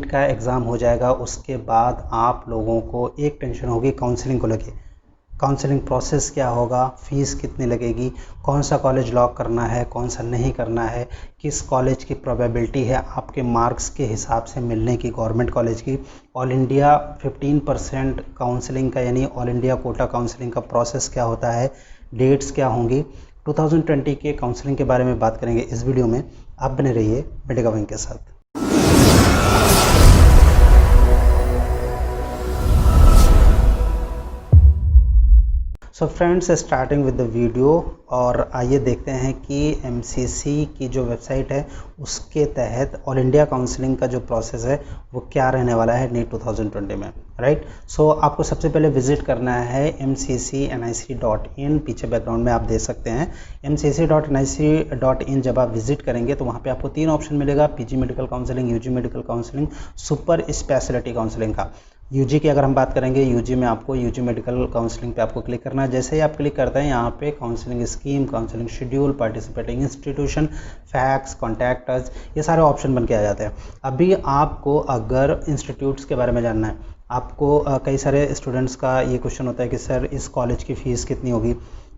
NEET का exam हो जाएगा उसके बाद आप लोगों को एक टेंशन होगी काउंसलिंग को लेके। काउंसलिंग प्रोसेस क्या होगा, फ़ीस कितनी लगेगी, कौन सा कॉलेज लॉक करना है, कौन सा नहीं करना है, किस कॉलेज की प्रोबेबिलिटी है आपके मार्क्स के हिसाब से मिलने की गवर्नमेंट कॉलेज की। ऑल इंडिया 15% काउंसलिंग का यानी ऑल इंडिया कोटा काउंसलिंग का प्रोसेस क्या होता है, डेट्स क्या होंगी, 2020 के काउंसलिंग के बारे में बात करेंगे इस वीडियो में। आप बने रहिए मेडिका विंग के साथ। So friends, starting with the video, और आइए देखते हैं कि एमसीसी की जो वेबसाइट है उसके तहत ऑल इंडिया काउंसलिंग का जो प्रोसेस है वो क्या रहने वाला है नीट 2020 में, राइट। सो आपको सबसे पहले विजिट करना है mccnic.in। पीछे बैकग्राउंड में आप देख सकते हैं mcc.nic.in। जब आप विजिट करेंगे तो वहाँ पे आपको 3 ऑप्शन मिलेगा, PG medical counselling, UG medical counselling, super speciality counselling का। यूजी की अगर हम बात करेंगे, यूजी में आपको यूजी मेडिकल काउंसलिंग पे आपको क्लिक करना है। जैसे ही आप क्लिक करते हैं यहाँ पे counselling scheme, counselling schedule, participating institution, fax, contact us, ये सारे ऑप्शन बन के आ जाते हैं। अभी आपको अगर इंस्टीट्यूट्स के बारे में जानना है, आपको कई सारे स्टूडेंट्स का ये क्वेश्चन होता है कि सर इस कॉलेज की फ़ीस कितनी होगी,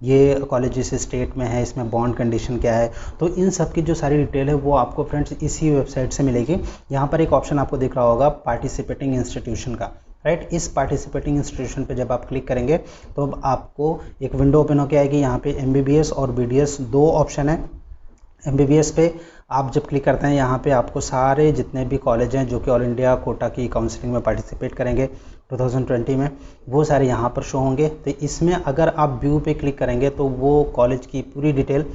ये कॉलेज जिस स्टेट में है, इसमें बॉन्ड कंडीशन क्या है। तो इन सब की जो सारी डिटेल है वो आपको फ्रेंड्स इसी वेबसाइट से मिलेगी। यहाँ पर एक ऑप्शन आपको दिख रहा होगा पार्टिसिपेटिंग इंस्टीट्यूशन का, राइट। इस पार्टिसिपेटिंग इंस्टीट्यूशन पे जब आप क्लिक करेंगे तो अब आपको एक विंडो ओपन होकर आएगी। यहाँ पे MBBS और BDS 2 ऑप्शन है। MBBS पे आप जब क्लिक करते हैं यहाँ पे आपको सारे जितने भी कॉलेज हैं जो कि ऑल इंडिया कोटा की काउंसलिंग में पार्टिसिपेट करेंगे 2020 में, वो सारे यहाँ पर शो होंगे। तो इसमें अगर आप व्यू पे क्लिक करेंगे तो वो कॉलेज की पूरी डिटेल,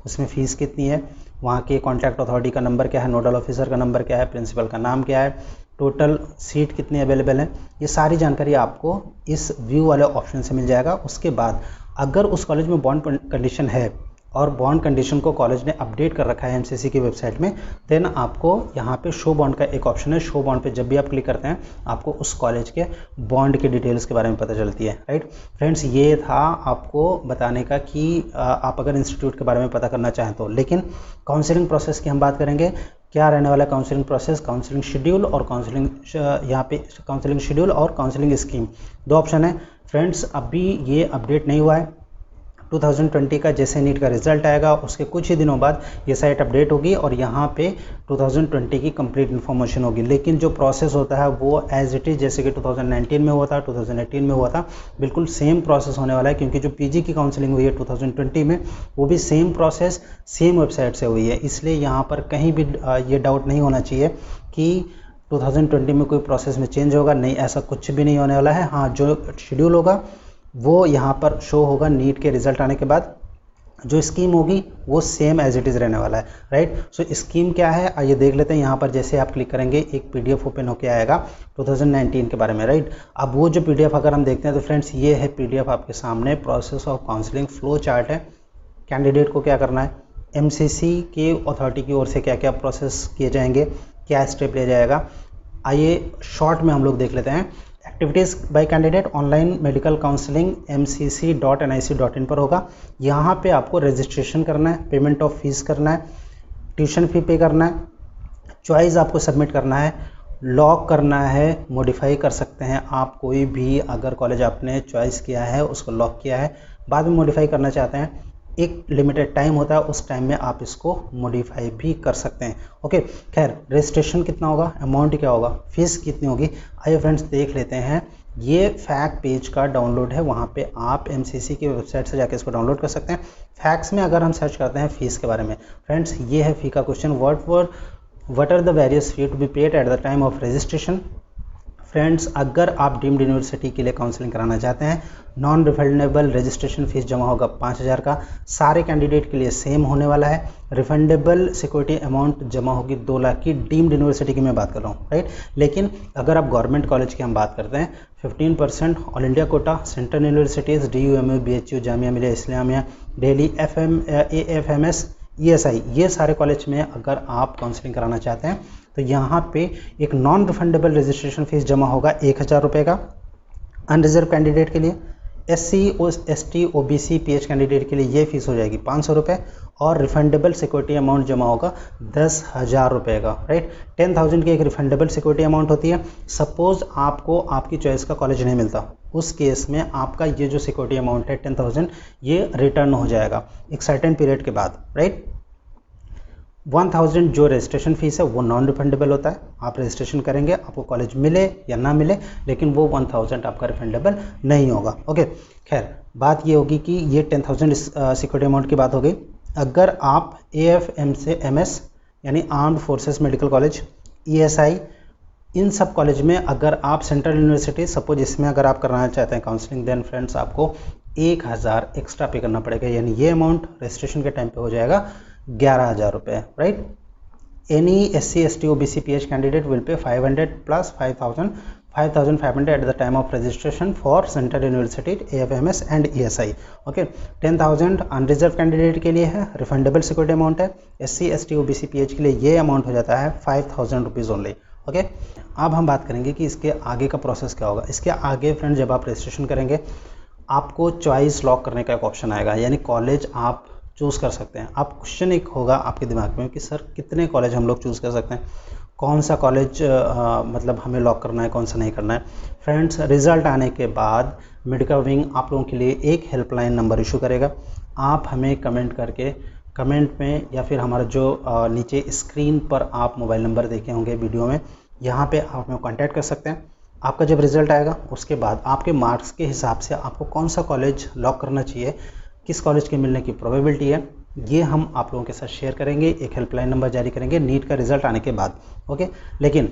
उसमें फ़ीस कितनी है, वहाँ के कॉन्टैक्ट अथॉरिटी का नंबर क्या है, नोडल ऑफिसर का नंबर क्या है, प्रिंसिपल का नाम क्या है, टोटल सीट कितनी अवेलेबल है, ये सारी जानकारी आपको इस व्यू वाले ऑप्शन से मिल जाएगा। उसके बाद अगर उस कॉलेज में बॉन्ड कंडीशन है और बॉन्ड कंडीशन को कॉलेज ने अपडेट कर रखा है एमसीसी की वेबसाइट में, देन आपको यहाँ पे शो बॉन्ड का एक ऑप्शन है। शो बॉन्ड पे जब भी आप क्लिक करते हैं आपको उस कॉलेज के बॉन्ड के डिटेल्स के बारे में पता चलती है, राइट फ्रेंड्स। ये था आपको बताने का कि आप अगर इंस्टीट्यूट के बारे में पता करना चाहें तो। लेकिन काउंसलिंग प्रोसेस की हम बात करेंगे, क्या रहने वाला है काउंसलिंग प्रोसेस, काउंसलिंग शेड्यूल और काउंसलिंग, यहाँ पे काउंसलिंग शेड्यूल और काउंसलिंग स्कीम 2 ऑप्शन है फ्रेंड्स। अभी ये अपडेट नहीं हुआ है। 2020 का जैसे नीट का रिजल्ट आएगा उसके कुछ ही दिनों बाद ये साइट अपडेट होगी और यहाँ पे 2020 की कंप्लीट इन्फॉर्मेशन होगी। लेकिन जो प्रोसेस होता है वो एज इट इज़ जैसे कि 2019 में हुआ था, 2018 में हुआ था, बिल्कुल सेम प्रोसेस होने वाला है। क्योंकि जो पीजी की काउंसलिंग हुई है 2020 में वो भी सेम प्रोसेस सेम वेबसाइट से हुई है। इसलिए यहाँ पर कहीं भी ये डाउट नहीं होना चाहिए कि 2020 में कोई प्रोसेस में चेंज होगा, नहीं, ऐसा कुछ भी नहीं होने वाला है। हाँ, जो शेड्यूल होगा वो यहाँ पर शो होगा नीट के रिजल्ट आने के बाद। जो स्कीम होगी वो सेम एज इट इज़ रहने वाला है, राइट। सो स्कीम क्या है आइए देख लेते हैं। यहाँ पर जैसे आप क्लिक करेंगे एक PDF ओपन होकर आएगा 2019 के बारे में, राइट। अब वो जो PDF अगर हम देखते हैं तो फ्रेंड्स ये है PDF आपके सामने, process of counselling flow chart है। कैंडिडेट को क्या करना है, MCC के अथॉरिटी की ओर से क्या क्या प्रोसेस किए जाएंगे, क्या स्टेप लिया जाएगा, आइए शॉर्ट में हम लोग देख लेते हैं। Activities bye candidate online medical counselling mcc.nic.in पर होगा। यहाँ पे आपको रजिस्ट्रेशन करना है, पेमेंट ऑफ फीस करना है, ट्यूशन फ़ी पे करना है, चॉइस आपको सबमिट करना है, लॉक करना है, मॉडिफाई कर सकते हैं आप कोई भी। अगर कॉलेज आपने चॉइस किया है उसको लॉक किया है, बाद में मॉडिफाई करना चाहते हैं, एक लिमिटेड टाइम होता है, उस टाइम में आप इसको मॉडिफाई भी कर सकते हैं। ओके, खैर रजिस्ट्रेशन कितना होगा, अमाउंट क्या होगा, फीस कितनी होगी, आइए फ्रेंड्स देख लेते हैं। ये फैक्ट पेज का डाउनलोड है, वहाँ पे आप MCC की वेबसाइट से जाकर इसको डाउनलोड कर सकते हैं। फैक्ट्स में अगर हम सर्च करते हैं फीस के बारे में, फ्रेंड्स ये है फी का question, what are the various fee to be paid at the time of registration. Friends अगर आप डीम्ड यूनिवर्सिटी के लिए काउंसलिंग कराना चाहते हैं, नॉन रिफंडेबल रजिस्ट्रेशन फीस जमा होगा 5000 का, सारे कैंडिडेट के लिए सेम होने वाला है। रिफंडेबल सिक्योरिटी अमाउंट जमा होगी 2 लाख की, डीम्ड यूनिवर्सिटी की मैं बात कर रहा हूँ, राइट। लेकिन अगर आप गवर्नमेंट कॉलेज की हम बात करते हैं, 15% all India quota, central universities DUMU, BHU, Jamia Millia Islamia, Delhi, AFMS, ESI, ये सारे कॉलेज में अगर आप काउंसलिंग कराना चाहते हैं तो यहाँ पे एक नॉन रिफंडेबल रजिस्ट्रेशन फीस जमा होगा 1000 रुपये का अनरिजर्व कैंडिडेट के लिए, SC ST OBC PH candidate के लिए ये फीस हो जाएगी 500 रुपये और रिफंडेबल सिक्योरिटी अमाउंट जमा होगा 10,000 रुपये का, राइट। 10,000 की एक रिफंडेबल सिक्योरिटी अमाउंट होती है। सपोज आपको आपकी चॉइस का कॉलेज नहीं मिलता, उस केस में आपका ये जो सिक्योरिटी अमाउंट है 10,000 ये रिटर्न हो जाएगा एक सर्टेन पीरियड के बाद, राइट। 1,000 जो रजिस्ट्रेशन फीस है वो नॉन रिफंडेबल होता है। आप रजिस्ट्रेशन करेंगे, आपको कॉलेज मिले या ना मिले, लेकिन वो 1,000 आपका रिफंडेबल नहीं होगा। ओके, खैर बात ये होगी कि ये 10,000 सिक्योरिटी अमाउंट की बात हो गई। अगर आप AFM से MS यानी armed forces medical college, ESI, इन सब कॉलेज में अगर आप सेंट्रल यूनिवर्सिटी सपोज इसमें अगर आप कराना चाहते हैं काउंसलिंग, देन फ्रेंड्स आपको 1,000 एक्स्ट्रा पे करना पड़ेगा, यानी ये अमाउंट रजिस्ट्रेशन के टाइम पे हो जाएगा 11,000 रुपये, right. Any SC ST OBC PH candidate will pay 500 plus 5,500 at the time of registration for central university AFMS and ESI। Okay, 10,000 unreserve candidate के लिए है, रिफंडेबल सिक्योरिटी अमाउंट है। SC ST OBC PH के लिए ये amount हो जाता है 5,000 रुपीज़ ओनली। ओके, अब हम बात करेंगे कि इसके आगे का प्रोसेस क्या होगा। इसके आगे फ्रेंड जब आप रजिस्ट्रेशन करेंगे आपको चॉइस लॉक करने का एक ऑप्शन आएगा, यानी कॉलेज आप चूज़ कर सकते हैं। आप क्वेश्चन एक होगा आपके दिमाग में कि सर कितने कॉलेज हम लोग चूज़ कर सकते हैं, कौन सा कॉलेज मतलब हमें लॉक करना है, कौन सा नहीं करना है। फ्रेंड्स, रिज़ल्ट आने के बाद मेडिकल विंग आप लोगों के लिए एक हेल्पलाइन नंबर इशू करेगा। आप हमें कमेंट करके, कमेंट में या फिर हमारा जो नीचे स्क्रीन पर आप मोबाइल नंबर देखे होंगे वीडियो में, यहाँ पे आप हमें कांटेक्ट कर सकते हैं। आपका जब रिज़ल्ट आएगा उसके बाद आपके मार्क्स के हिसाब से आपको कौन सा कॉलेज लॉक करना चाहिए, किस कॉलेज के मिलने की प्रोबेबिलिटी है, ये हम आप लोगों के साथ शेयर करेंगे। एक हेल्पलाइन नंबर जारी करेंगे नीट का रिजल्ट आने के बाद। ओके, लेकिन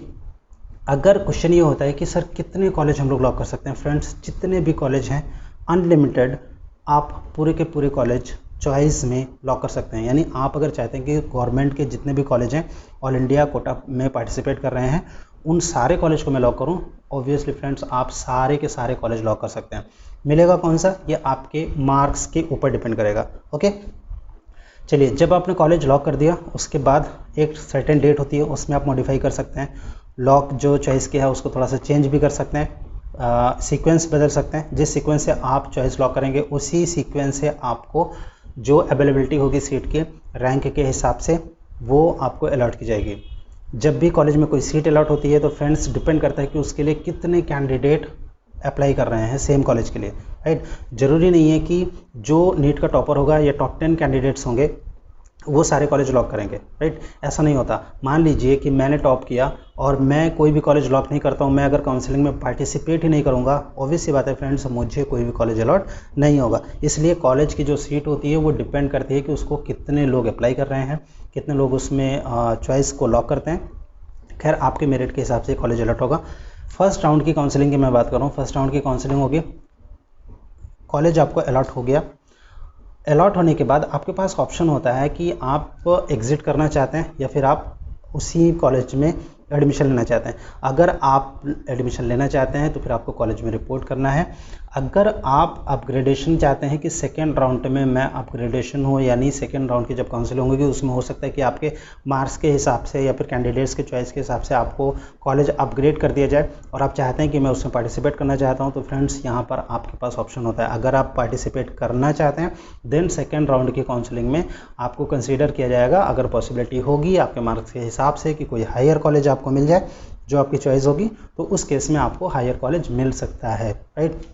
अगर क्वेश्चन ये होता है कि सर कितने कॉलेज हम लोग लॉक कर सकते हैं, फ्रेंड्स जितने भी कॉलेज हैं अनलिमिटेड, आप पूरे के पूरे कॉलेज चॉइस में लॉक कर सकते हैं। यानी आप अगर चाहते हैं कि गवर्नमेंट के जितने भी कॉलेज हैं ऑल इंडिया कोटा में पार्टिसिपेट कर रहे हैं, उन सारे कॉलेज को मैं लॉक करूं, ऑब्वियसली फ्रेंड्स आप सारे के सारे कॉलेज लॉक कर सकते हैं। मिलेगा कौन सा, ये आपके मार्क्स के ऊपर डिपेंड करेगा। ओके, चलिए, जब आपने कॉलेज लॉक कर दिया उसके बाद एक सर्टेन डेट होती है, उसमें आप मॉडिफाई कर सकते हैं। लॉक जो चॉइस किया है उसको थोड़ा सा चेंज भी कर सकते हैं, सीक्वेंस बदल सकते हैं। जिस सीक्वेंस से आप चॉइस लॉक करेंगे उसी सीक्वेंस से आपको जो अवेलेबिलिटी होगी सीट के रैंक के हिसाब से वो आपको अलॉट की जाएगी। जब भी कॉलेज में कोई सीट अलॉट होती है तो फ्रेंड्स डिपेंड करता है कि उसके लिए कितने कैंडिडेट अप्लाई कर रहे हैं सेम कॉलेज के लिए, राइट। ज़रूरी नहीं है कि जो नीट का टॉपर होगा या टॉप 10 कैंडिडेट्स होंगे वो सारे कॉलेज लॉक करेंगे, राइट। ऐसा नहीं होता। मान लीजिए कि मैंने टॉप किया और मैं कोई भी कॉलेज लॉक नहीं करता हूँ, मैं अगर काउंसलिंग में पार्टिसिपेट ही नहीं करूँगा, ऑब्वियस सी बात है फ्रेंड्स मुझे कोई भी कॉलेज अलॉट नहीं होगा। इसलिए कॉलेज की जो सीट होती है वो डिपेंड करती है कि उसको कितने लोग अप्लाई कर रहे हैं, कितने लोग उसमें चॉइस को लॉक करते हैं। खैर, आपके मेरिट के हिसाब से कॉलेज अलॉट होगा। फर्स्ट राउंड की काउंसलिंग की मैं बात कर रहा हूँ। फर्स्ट राउंड की काउंसलिंग होगी, कॉलेज आपको अलॉट हो गया। अलॉट होने के बाद आपके पास ऑप्शन होता है कि आप एग्ज़िट करना चाहते हैं या फिर आप उसी कॉलेज में एडमिशन लेना चाहते हैं। अगर आप एडमिशन लेना चाहते हैं तो फिर आपको कॉलेज में रिपोर्ट करना है। अगर आप अपग्रेडेशन चाहते हैं कि सेकेंड राउंड में मैं अपग्रेडेशन हो, यानी सेकेंड राउंड की जब काउंसलिंग होगी उसमें हो सकता है कि आपके मार्क्स के हिसाब से या फिर कैंडिडेट्स के चॉइस के हिसाब से आपको कॉलेज अपग्रेड कर दिया जाए और आप चाहते हैं कि मैं उसमें पार्टिसिपेट करना चाहता हूं, तो फ्रेंड्स यहाँ पर आपके पास ऑप्शन होता है। अगर आप पार्टिसिपेट करना चाहते हैं देन सेकेंड राउंड की काउंसलिंग में आपको कंसीडर किया जाएगा, अगर पॉसिबिलिटी होगी आपके मार्क्स के हिसाब से कि कोई हायर कॉलेज आपको मिल जाए जो आपकी चॉइस होगी, तो उस केस में आपको हायर कॉलेज मिल सकता है, राइट।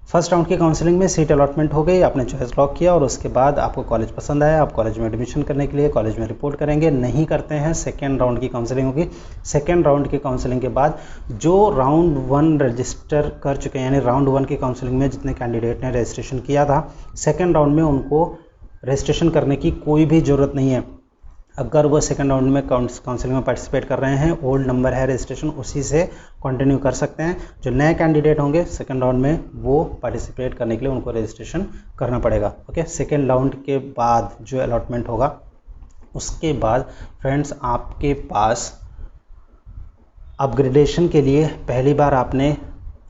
फर्स्ट राउंड की काउंसलिंग में सीट अलॉटमेंट हो गई, आपने चॉइस लॉक किया और उसके बाद आपको कॉलेज पसंद आया, आप कॉलेज में एडमिशन करने के लिए कॉलेज में रिपोर्ट करेंगे। नहीं करते हैं, सेकेंड राउंड की काउंसलिंग होगी। सेकेंड राउंड की काउंसलिंग के बाद जो राउंड 1 रजिस्टर कर चुके हैं, यानी राउंड 1 की काउंसलिंग में जितने कैंडिडेट ने रजिस्ट्रेशन किया था, सेकेंड राउंड में उनको रजिस्ट्रेशन करने की कोई भी ज़रूरत नहीं है। अगर वो सेकंड राउंड में काउंसलिंग में पार्टिसिपेट कर रहे हैं, ओल्ड नंबर है रजिस्ट्रेशन, उसी से कंटिन्यू कर सकते हैं। जो नए कैंडिडेट होंगे सेकंड राउंड में वो पार्टिसिपेट करने के लिए उनको रजिस्ट्रेशन करना पड़ेगा। ओके, सेकंड राउंड के बाद जो अलॉटमेंट होगा उसके बाद फ्रेंड्स आपके पास अपग्रेडेशन के लिए पहली बार आपने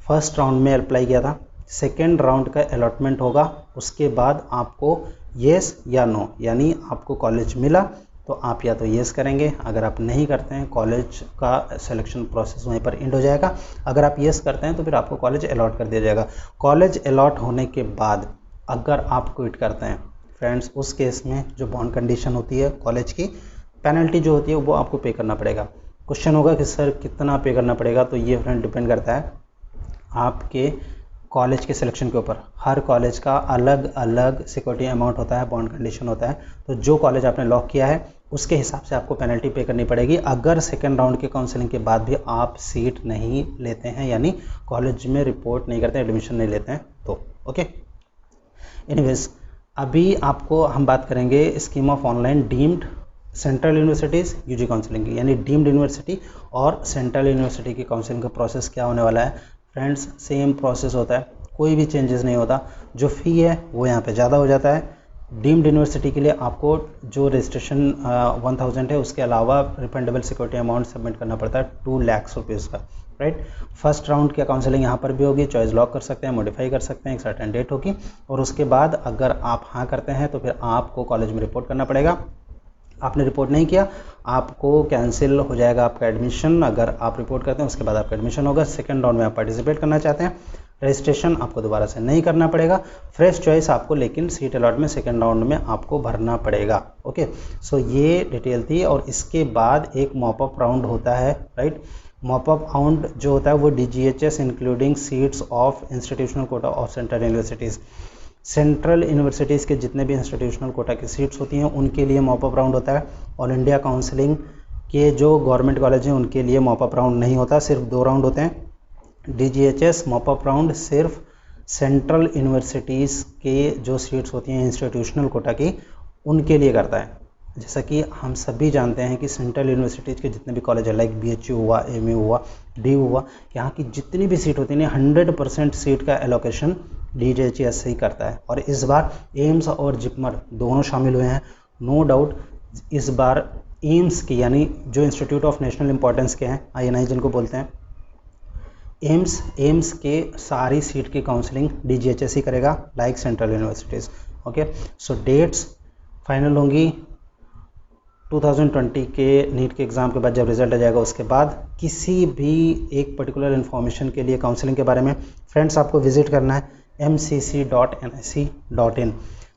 फर्स्ट राउंड में अप्लाई किया था, सेकेंड राउंड का अलॉटमेंट होगा। उसके बाद आपको येस या नो, यानी आपको कॉलेज मिला तो आप या तो येस करेंगे। अगर आप नहीं करते हैं कॉलेज का सिलेक्शन प्रोसेस वहीं पर एंड हो जाएगा। अगर आप येस करते हैं तो फिर आपको कॉलेज अलॉट कर दिया जाएगा। कॉलेज अलॉट होने के बाद अगर आप क्विट करते हैं फ्रेंड्स, उस केस में जो बॉन्ड कंडीशन होती है कॉलेज की, पेनल्टी जो होती है वो आपको पे करना पड़ेगा। क्वेश्चन होगा कि सर कितना पे करना पड़ेगा, तो ये फ्रेंड डिपेंड करता है आपके कॉलेज के सिलेक्शन के ऊपर। हर कॉलेज का अलग अलग सिक्योरिटी अमाउंट होता है, बॉन्ड कंडीशन होता है। तो जो कॉलेज आपने लॉक किया है उसके हिसाब से आपको पेनल्टी पे करनी पड़ेगी अगर सेकेंड राउंड के काउंसलिंग के बाद भी आप सीट नहीं लेते हैं, यानी कॉलेज में रिपोर्ट नहीं करते, एडमिशन नहीं लेते हैं तो। ओके, एनीवेज अभी आपको हम बात करेंगे scheme of online deemed central universities UG counselling की, यानी डीम्ड यूनिवर्सिटी और सेंट्रल यूनिवर्सिटी की काउंसलिंग का प्रोसेस क्या होने वाला है फ्रेंड्स। सेम प्रोसेस होता है, कोई भी चेंजेस नहीं होता। जो फ़ी है वो यहाँ पे ज़्यादा हो जाता है। डीम्ड यूनिवर्सिटी के लिए आपको जो रजिस्ट्रेशन 1000 है उसके अलावा रिफंडेबल सिक्योरिटी अमाउंट सबमिट करना पड़ता है 2 लाख रुपीज़ का, राइट। फर्स्ट राउंड की काउंसलिंग यहाँ पर भी होगी, चॉइस लॉक कर सकते हैं, मॉडिफाई कर सकते हैं, एक सर्टेन डेट होगी और उसके बाद अगर आप हाँ करते हैं तो फिर आपको कॉलेज में रिपोर्ट करना पड़ेगा। आपने रिपोर्ट नहीं किया आपको कैंसिल हो जाएगा आपका एडमिशन। अगर आप रिपोर्ट करते हैं उसके बाद आपका एडमिशन होगा। सेकेंड राउंड में आप पार्टिसिपेट करना चाहते हैं, रजिस्ट्रेशन आपको दोबारा से नहीं करना पड़ेगा, फ्रेश चॉइस आपको लेकिन सीट अलॉट में सेकेंड राउंड में आपको भरना पड़ेगा। ओके, सो ये डिटेल थी। और इसके बाद एक मॉपअप राउंड होता है, राइट। मॉपअप राउंड जो होता है वो DGHS including seats of institutional Kota of central universities. Central universities के जितने भी इंस्टीट्यूशनल कोटा की सीट्स होती हैं उनके लिए मॉपअप राउंड होता है। ऑल इंडिया काउंसलिंग के जो गवर्नमेंट कॉलेज हैं उनके लिए मॉपअप राउंड नहीं होता, सिर्फ 2 राउंड होते हैं। DGHS मॉपअप राउंड सिर्फ सेंट्रल यूनिवर्सिटीज़ के जो सीट्स होती हैं इंस्टीट्यूशनल कोटा की उनके लिए करता है। जैसा कि हम सभी जानते हैं कि सेंट्रल यूनिवर्सिटीज़ के जितने भी कॉलेज है लाइक BHU हुआ, MU हुआ, DU हुआ, यहाँ की जितनी भी सीट होती है 100% सीट का एलोकेशन DGHS से ही करता है। और इस बार एम्स और जिपमर दोनों शामिल हुए हैं। नो डाउट इस बार एम्स की, यानी जो इंस्टीट्यूट ऑफ नेशनल इंपॉर्टेंस के हैं INI जिनको बोलते हैं, एम्स के सारी सीट की काउंसलिंग DGHS ही करेगा like central universities. Okay, so that's final होंगी 2020 के नीट के एग्ज़ाम के बाद जब रिजल्ट आ जाएगा उसके बाद। किसी भी एक पर्टिकुलर इन्फॉर्मेशन के लिए काउंसलिंग के बारे में फ्रेंड्स आपको विजिट करना है mcc.nic.in।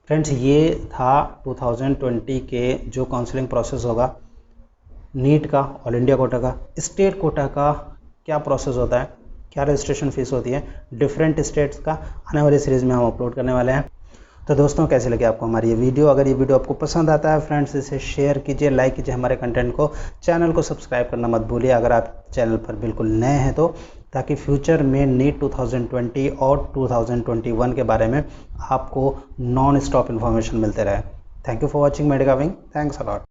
फ्रेंड्स ये था 2020 के जो काउंसलिंग प्रोसेस होगा नीट का, ऑल इंडिया कोटा का। स्टेट कोटा का क्या प्रोसेस होता है, क्या रजिस्ट्रेशन फ़ीस होती है डिफरेंट स्टेट्स का, आने वाली सीरीज़ में हम अपलोड करने वाले हैं। तो दोस्तों कैसे लगे आपको हमारी ये वीडियो? अगर ये वीडियो आपको पसंद आता है फ्रेंड्स इसे शेयर कीजिए, लाइक कीजिए हमारे कंटेंट को, चैनल को सब्सक्राइब करना मत भूलिए अगर आप चैनल पर बिल्कुल नए हैं तो, ताकि फ्यूचर में नीट 2020 और 2021 के बारे में आपको नॉन स्टॉप इन्फॉर्मेशन मिलते रहे। Thank you for watching Medica wing, thanks a lot.